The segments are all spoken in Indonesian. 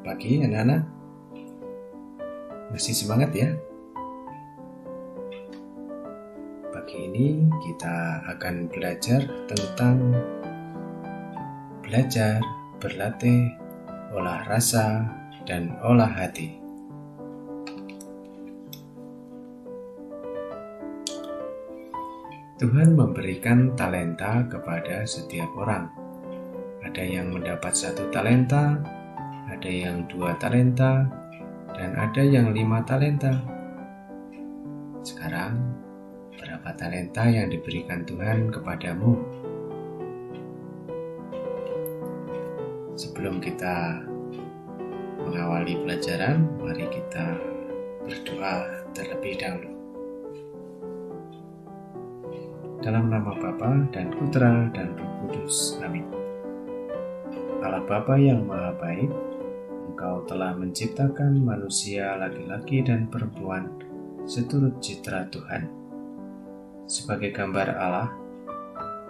pagi anak-anak. Masih semangat ya? Pagi ini kita akan belajar tentang belajar, berlatih, olah rasa, dan olah hati. Tuhan memberikan talenta kepada setiap orang. Ada yang mendapat 1 talenta, ada yang 2 talenta, dan ada yang 5 talenta. Sekarang, berapa talenta yang diberikan Tuhan kepadamu? Sebelum kita mengawali pelajaran, mari kita berdoa terlebih dahulu. Dalam nama Bapa dan Putra dan Roh Kudus. Amin. Allah Bapa yang Maha Baik, Engkau telah menciptakan manusia laki-laki dan perempuan seturut citra Tuhan. Sebagai gambar Allah,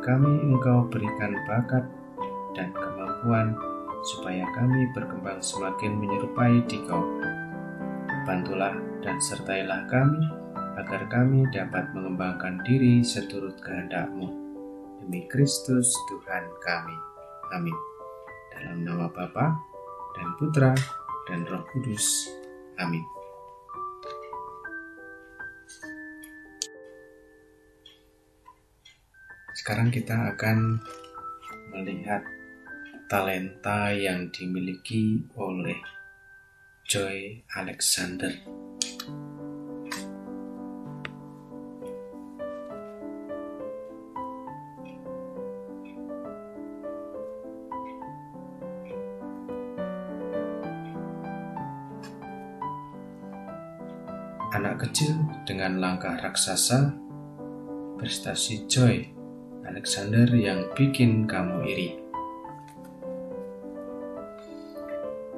kami Engkau berikan bakat dan kemampuan supaya kami berkembang semakin menyerupai Dikau. Bantulah dan sertailah kami agar kami dapat mengembangkan diri seturut kehendak-Mu. Demi Kristus Tuhan kami. Amin. Dalam nama Bapa dan Putra dan Roh Kudus. Amin. Sekarang kita akan melihat talenta yang dimiliki oleh Joy Alexander. Anak kecil dengan langkah raksasa, prestasi Joy Alexander yang bikin kamu iri.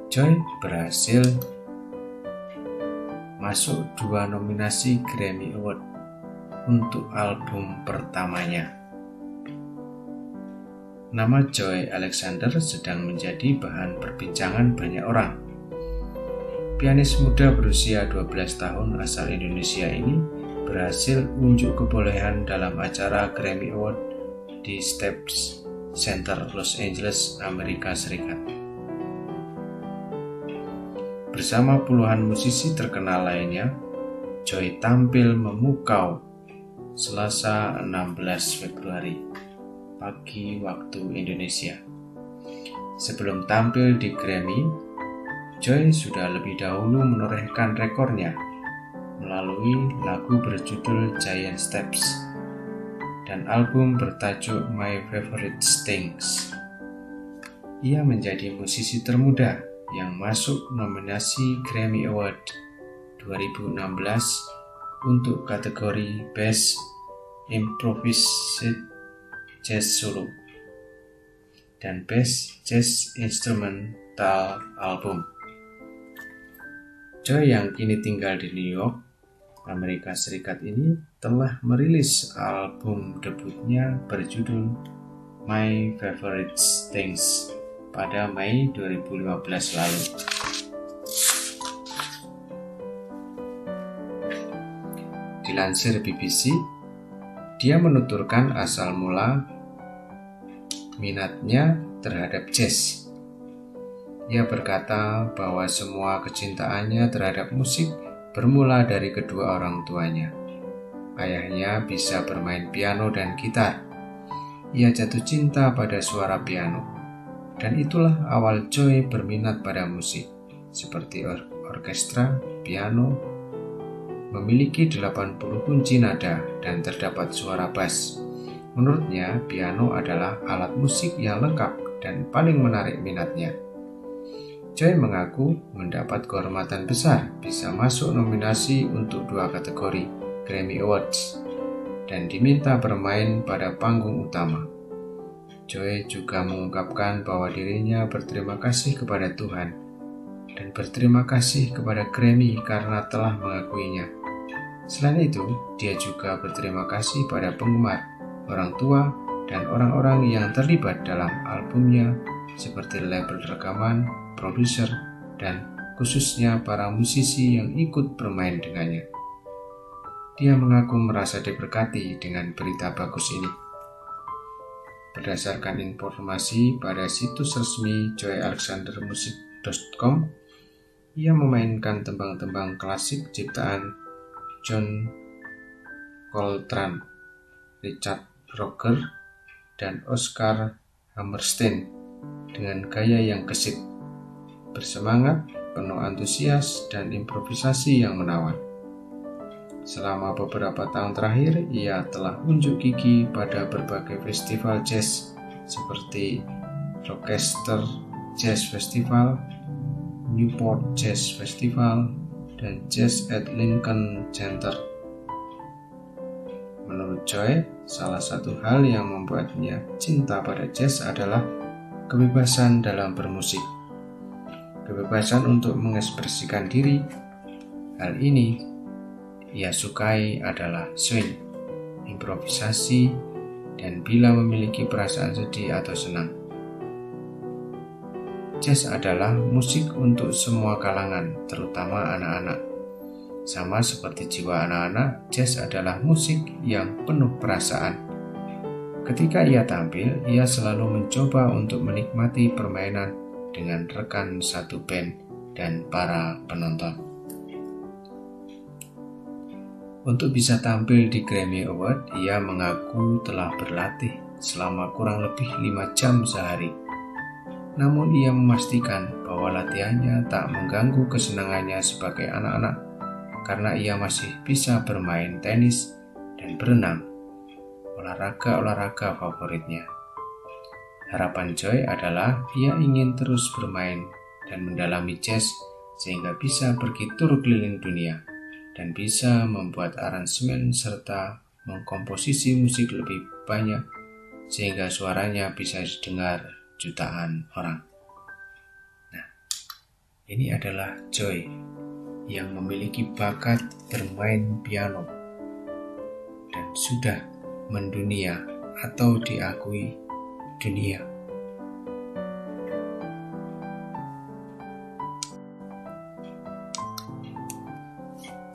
Joy berhasil masuk 2 nominasi Grammy Award untuk album pertamanya. Nama Joy Alexander sedang menjadi bahan perbincangan banyak orang. Pianis muda berusia 12 tahun asal Indonesia ini berhasil unjuk kebolehan dalam acara Grammy Award di Staples Center, Los Angeles, Amerika Serikat. Bersama puluhan musisi terkenal lainnya, Joy tampil memukau Selasa 16 Februari pagi waktu Indonesia. Sebelum tampil di Grammy, Joy sudah lebih dahulu menorehkan rekornya melalui lagu berjudul Giant Steps dan album bertajuk My Favorite Things. Ia menjadi musisi termuda yang masuk nominasi Grammy Award 2016 untuk kategori Best Improvised Jazz Solo dan Best Jazz Instrumental Album. Joy yang kini tinggal di New York, Amerika Serikat ini telah merilis album debutnya berjudul My Favorite Things pada Mei 2015 lalu. Dilansir BBC, dia menuturkan asal mula minatnya terhadap jazz. Ia berkata bahwa semua kecintaannya terhadap musik bermula dari kedua orang tuanya. Ayahnya bisa bermain piano dan gitar. Ia jatuh cinta pada suara piano. Dan itulah awal Joy berminat pada musik, seperti orkestra, piano, memiliki 80 kunci nada dan terdapat suara bass. Menurutnya, piano adalah alat musik yang lengkap dan paling menarik minatnya. Joy mengaku mendapat kehormatan besar bisa masuk nominasi untuk 2 kategori Grammy Awards dan diminta bermain pada panggung utama. Joy juga mengungkapkan bahwa dirinya berterima kasih kepada Tuhan dan berterima kasih kepada Grammy karena telah mengakuinya. Selain itu, dia juga berterima kasih pada penggemar, orang tua, dan orang-orang yang terlibat dalam albumnya seperti label rekaman, produser, dan khususnya para musisi yang ikut bermain dengannya. Dia mengaku merasa diberkati dengan berita bagus ini. Berdasarkan informasi pada situs resmi joyalexandermusic.com, ia memainkan tembang-tembang klasik ciptaan John Coltrane, Richard Rocker, dan Oscar Hammerstein dengan gaya yang gesit, bersemangat, penuh antusias, dan improvisasi yang menawan. Selama beberapa tahun terakhir, ia telah unjuk gigi pada berbagai festival jazz seperti Rochester Jazz Festival, Newport Jazz Festival, dan Jazz at Lincoln Center. Menurut Joy, salah satu hal yang membuatnya cinta pada jazz adalah kebebasan dalam bermusik, kebebasan untuk mengekspresikan diri. Hal ini ia sukai adalah swing, improvisasi, dan bila memiliki perasaan sedih atau senang. Jazz adalah musik untuk semua kalangan, terutama anak-anak. Sama seperti jiwa anak-anak, jazz adalah musik yang penuh perasaan. Ketika ia tampil, ia selalu mencoba untuk menikmati permainan dengan rekan satu band dan para penonton. Untuk bisa tampil di Grammy Award, ia mengaku telah berlatih selama kurang lebih 5 jam sehari. Namun ia memastikan bahwa latihannya tak mengganggu kesenangannya sebagai anak-anak karena ia masih bisa bermain tenis dan berenang, olahraga-olahraga favoritnya. Harapan Joy adalah ia ingin terus bermain dan mendalami jazz sehingga bisa pergi tur keliling dunia dan bisa membuat aransemen serta mengkomposisi musik lebih banyak sehingga suaranya bisa didengar jutaan orang. Nah, ini adalah Joy yang memiliki bakat bermain piano dan sudah mendunia atau diakui dunia.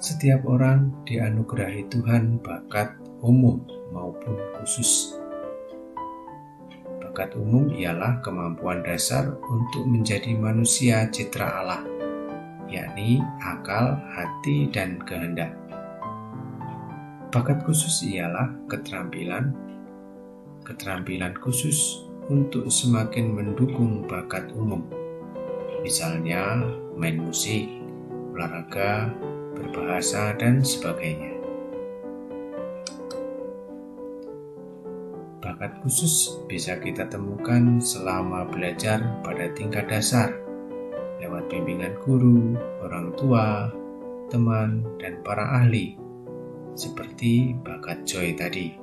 Setiap orang dianugerahi Tuhan bakat umum maupun khusus. Bakat umum ialah kemampuan dasar untuk menjadi manusia citra Allah, yakni akal, hati, dan kehendak. Bakat khusus ialah keterampilan khusus untuk semakin mendukung bakat umum. Misalnya main musik, olahraga, berbahasa, dan sebagainya. Bakat khusus bisa kita temukan selama belajar pada tingkat dasar, lewat bimbingan guru, orang tua, teman, dan para ahli, seperti bakat Joy tadi.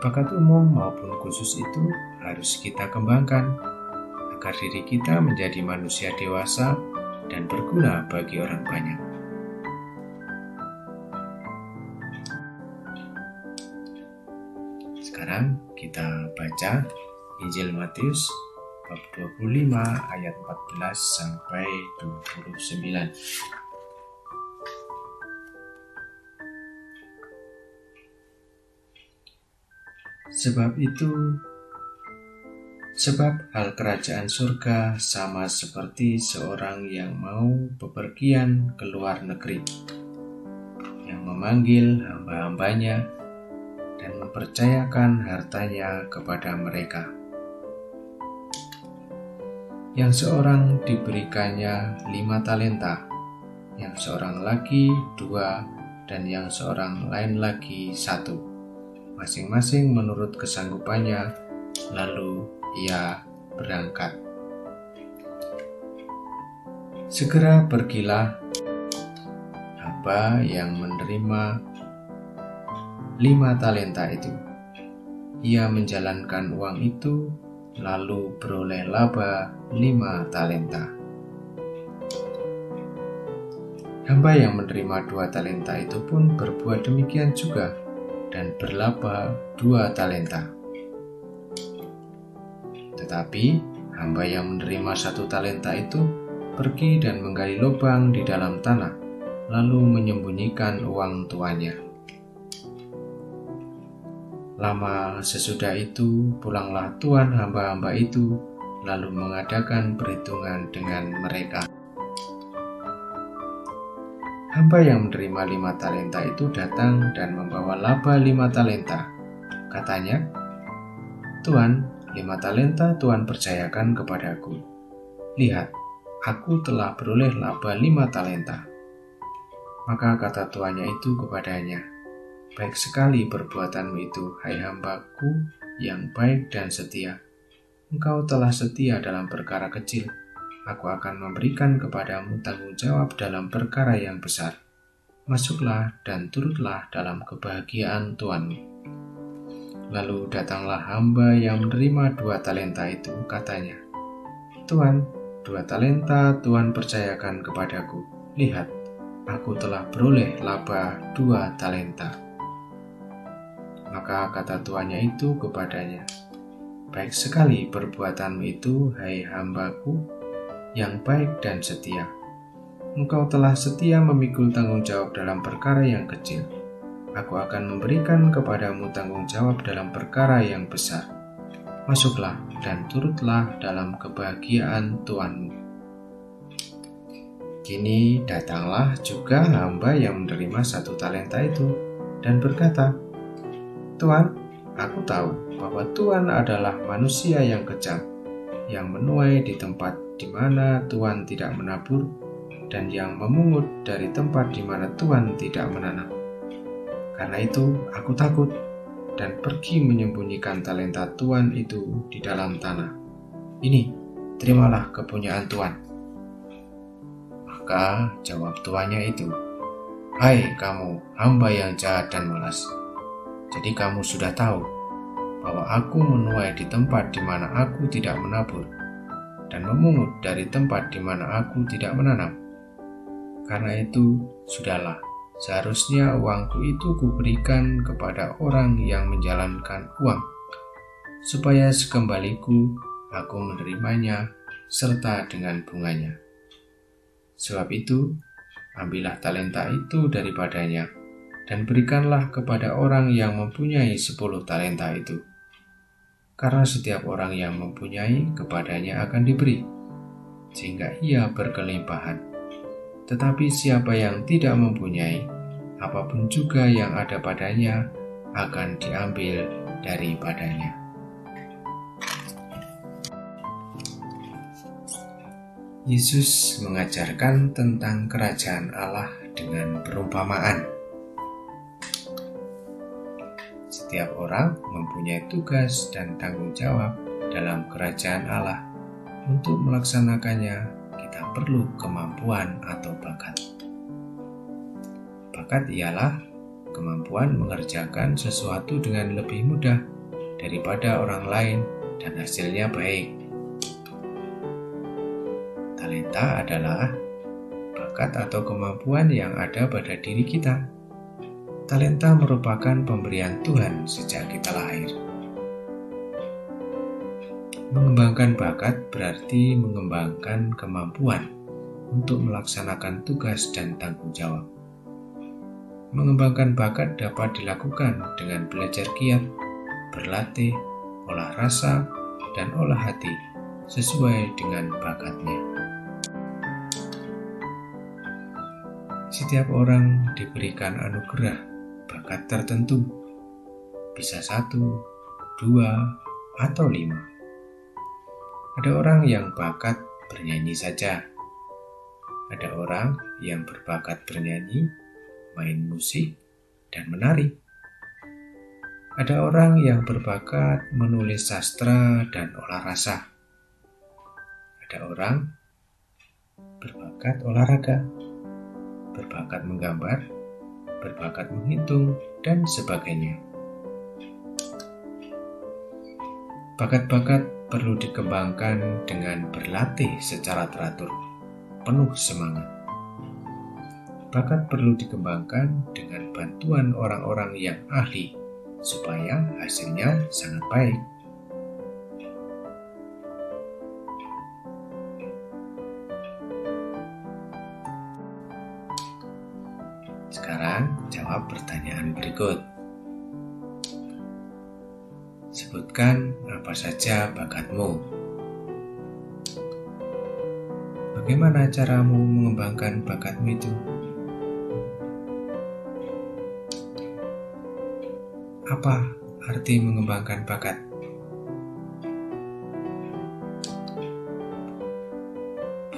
Bakat umum maupun khusus itu harus kita kembangkan agar diri kita menjadi manusia dewasa dan berguna bagi orang banyak. Sekarang kita baca Injil Matius bab 25 ayat 14 sampai 29. Sebab hal kerajaan surga sama seperti seorang yang mau bepergian ke luar negeri, yang memanggil hamba-hambanya dan mempercayakan hartanya kepada mereka. Yang seorang diberikannya 5 talenta, yang seorang lagi 2, dan yang seorang lain lagi 1, masing-masing menurut kesanggupannya, lalu ia berangkat. Segera pergilah hamba yang menerima 5 talenta itu. Ia menjalankan uang itu, lalu beroleh laba 5 talenta. Hamba yang menerima 2 talenta itu pun berbuat demikian juga dan berlaba 2 talenta. Tetapi hamba yang menerima 1 talenta itu pergi dan menggali lubang di dalam tanah, lalu menyembunyikan uang tuannya. Lama sesudah itu, pulanglah tuan hamba-hamba itu, lalu mengadakan perhitungan dengan mereka. Hamba yang menerima 5 talenta itu datang dan membawa laba 5 talenta. Katanya, "Tuan, 5 talenta Tuan percayakan kepadaku. Lihat, aku telah beroleh laba 5 talenta." Maka kata tuannya itu kepadanya, "Baik sekali perbuatanmu itu, hai hambaku yang baik dan setia. Engkau telah setia dalam perkara kecil. Aku akan memberikan kepadamu tanggung jawab dalam perkara yang besar. Masuklah dan turutlah dalam kebahagiaan tuanmu." Lalu datanglah hamba yang menerima 2 talenta itu, katanya, "Tuan, 2 talenta Tuan percayakan kepadaku. Lihat, aku telah beroleh laba 2 talenta." Maka kata tuannya itu kepadanya, "Baik sekali perbuatanmu itu, hai hambaku yang baik dan setia. Engkau telah setia memikul tanggung jawab dalam perkara yang kecil. Aku akan memberikan kepadamu tanggung jawab dalam perkara yang besar. Masuklah dan turutlah dalam kebahagiaan tuanmu." Kini datanglah juga hamba yang menerima 1 talenta itu dan berkata, "Tuan, aku tahu bahwa Tuan adalah manusia yang kejam, yang menuai di tempat di mana Tuan tidak menabur, dan yang memungut dari tempat di mana Tuan tidak menanam. Karena itu aku takut dan pergi menyembunyikan talenta Tuan itu di dalam tanah. Ini, terimalah kepunyaan Tuan." Maka jawab tuannya itu, "Hai kamu, hamba yang jahat dan malas. Jadi kamu sudah tahu bahwa aku menuai di tempat di mana aku tidak menabur, dan memungut dari tempat di mana aku tidak menanam. Karena itu, sudahlah, seharusnya uangku itu kuberikan kepada orang yang menjalankan uang, supaya sekembaliku aku menerimanya serta dengan bunganya. Sebab itu, ambillah talenta itu daripadanya, dan berikanlah kepada orang yang mempunyai 10 talenta itu. Karena setiap orang yang mempunyai, kepadanya akan diberi, sehingga ia berkelimpahan. Tetapi siapa yang tidak mempunyai, apapun juga yang ada padanya akan diambil daripadanya." Yesus mengajarkan tentang kerajaan Allah dengan perumpamaan. Setiap orang mempunyai tugas dan tanggung jawab dalam kerajaan Allah. Untuk melaksanakannya, kita perlu kemampuan atau bakat. Bakat ialah kemampuan mengerjakan sesuatu dengan lebih mudah daripada orang lain dan hasilnya baik. Talenta adalah bakat atau kemampuan yang ada pada diri kita. Talenta merupakan pemberian Tuhan sejak kita lahir. Mengembangkan bakat berarti mengembangkan kemampuan untuk melaksanakan tugas dan tanggung jawab. Mengembangkan bakat dapat dilakukan dengan belajar giat, berlatih, olah rasa, dan olah hati sesuai dengan bakatnya. Setiap orang diberikan anugerah bakat tertentu, bisa 1, 2, atau 5. Ada orang yang bakat bernyanyi saja. Ada orang yang berbakat bernyanyi, main musik, dan menari. Ada orang yang berbakat menulis sastra dan olah rasa. Ada orang berbakat olahraga, berbakat menggambar, berbakat menghitung, dan sebagainya. Bakat-bakat perlu dikembangkan dengan berlatih secara teratur, penuh semangat. Bakat perlu dikembangkan dengan bantuan orang-orang yang ahli, supaya hasilnya sangat baik. berikut. Sebutkan apa saja bakatmu. Bagaimana caramu mengembangkan bakatmu itu? Apa arti mengembangkan bakat?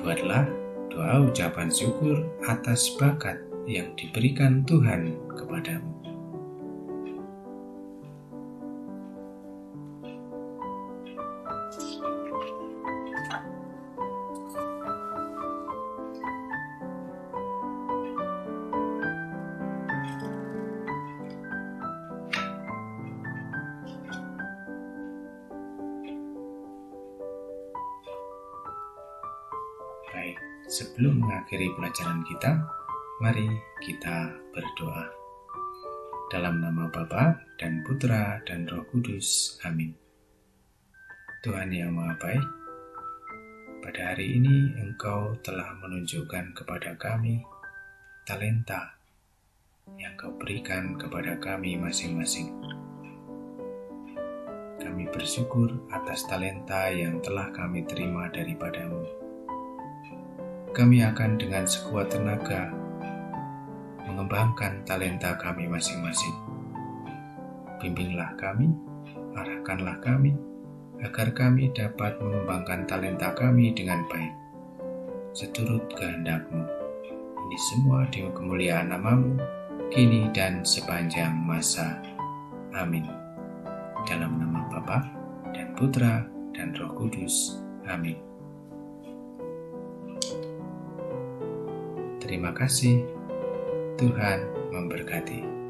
Buatlah doa ucapan syukur atas bakat yang diberikan Tuhan kepadamu. Baik, sebelum mengakhiri pelajaran kita, mari kita berdoa. Dalam nama Bapa dan Putra dan Roh Kudus. Amin. Tuhan yang Maha Baik, pada hari ini Engkau telah menunjukkan kepada kami talenta yang Kau berikan kepada kami masing-masing. Kami bersyukur atas talenta yang telah kami terima daripada-Mu. Kami akan dengan sekuat tenaga mengembangkan talenta kami masing-masing. Bimbinglah kami, arahkanlah kami, agar kami dapat mengembangkan talenta kami dengan baik, seturut kehendak-Mu. Ini semua demi kemuliaan nama-Mu, kini dan sepanjang masa. Amin. Dalam nama Bapa dan Putra dan Roh Kudus. Amin. Terima kasih. Tuhan memberkati.